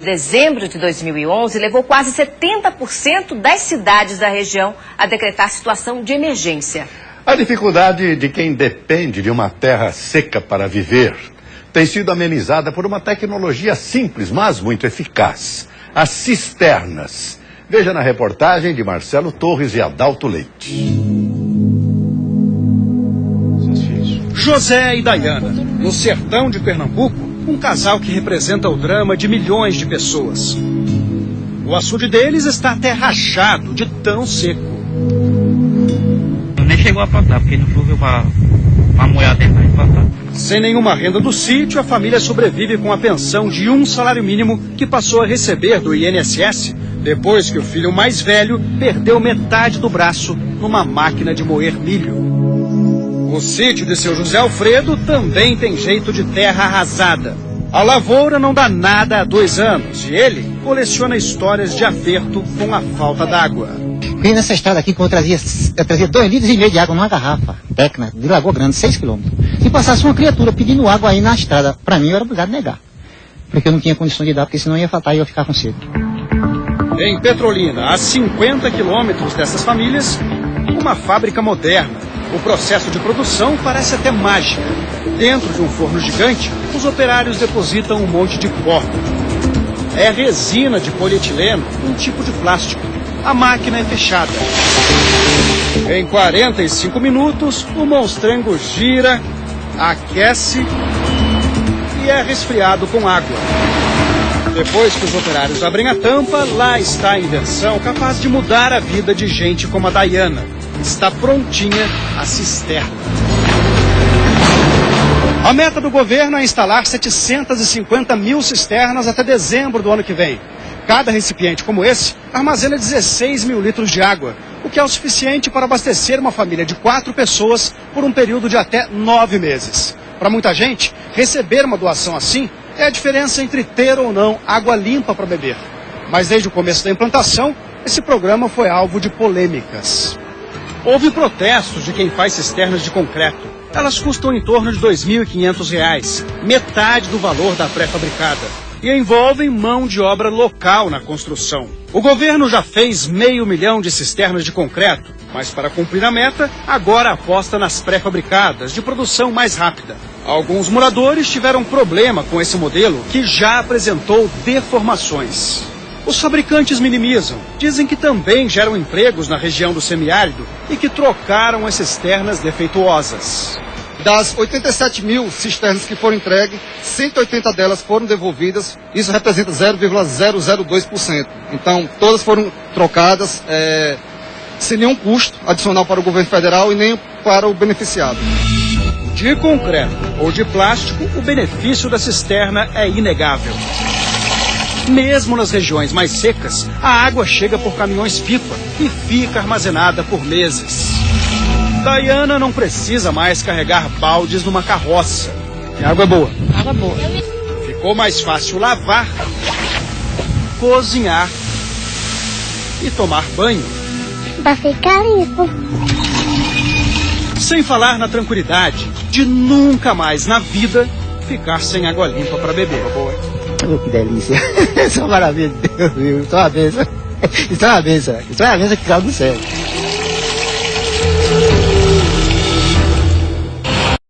Dezembro de 2011 levou quase 70% das cidades da região a decretar situação de emergência. A dificuldade de quem depende de uma terra seca para viver tem sido amenizada por uma tecnologia simples, mas muito eficaz: as cisternas. Veja na reportagem de Marcelo Torres e Adalto Leite. José e Dayana, no sertão de Pernambuco, um casal que representa o drama de milhões de pessoas. O açude deles está até rachado de tão seco. Nem chegou a plantar, porque não choveu uma molhada dentro de plantar. Sem nenhuma renda do sítio, a família sobrevive com a pensão de um salário mínimo que passou a receber do INSS depois que o filho mais velho perdeu metade do braço numa máquina de moer milho. O sítio de seu José Alfredo também tem jeito de terra arrasada. A lavoura não dá nada há 2 anos e ele coleciona histórias de aperto com a falta d'água. Vim nessa estrada aqui que eu trazia 2,5 litros de água numa garrafa, Tecna, de Lagoa Grande, 6 quilômetros. Se passasse uma criatura pedindo água aí na estrada, para mim eu era obrigado a negar. Porque eu não tinha condição de dar, porque senão ia faltar e eu ia ficar com sede. Em Petrolina, a 50 quilômetros dessas famílias, uma fábrica moderna. O processo de produção parece até mágica. Dentro de um forno gigante, os operários depositam um monte de pó. É resina de polietileno, um tipo de plástico. A máquina é fechada. Em 45 minutos, o monstrengo gira, aquece e é resfriado com água. Depois que os operários abrem a tampa, lá está a invenção capaz de mudar a vida de gente como a Dayana. Está prontinha a cisterna. A meta do governo é instalar 750 mil cisternas até dezembro do ano que vem. Cada recipiente como esse armazena 16 mil litros de água, o que é o suficiente para abastecer uma família de 4 pessoas por um período de até 9 meses. Para muita gente, receber uma doação assim é a diferença entre ter ou não água limpa para beber. Mas desde o começo da implantação, esse programa foi alvo de polêmicas. Houve protestos de quem faz cisternas de concreto. Elas custam em torno de R$ 2.500, metade do valor da pré-fabricada, e envolvem mão de obra local na construção. O governo já fez 500 mil de cisternas de concreto, mas para cumprir a meta, agora aposta nas pré-fabricadas, de produção mais rápida. Alguns moradores tiveram problema com esse modelo, que já apresentou deformações. Os fabricantes minimizam, dizem que também geram empregos na região do semiárido e que trocaram as cisternas defeituosas. Das 87 mil cisternas que foram entregues, 180 delas foram devolvidas, isso representa 0,002%. Então, todas foram trocadas sem nenhum custo adicional para o governo federal e nem para o beneficiado. De concreto ou de plástico, o benefício da cisterna é inegável. Mesmo nas regiões mais secas, a água chega por caminhões-pipa e fica armazenada por meses. Dayana não precisa mais carregar baldes numa carroça. A água é boa. Água boa. Ficou mais fácil lavar, cozinhar e tomar banho. Pra ficar limpo. Sem falar na tranquilidade de nunca mais na vida ficar sem água limpa para beber. Oh, que delícia. Isso é uma maravilha de Deus, viu? Isso é uma benção. Isso é uma benção. Isso é uma benção que caiu do céu.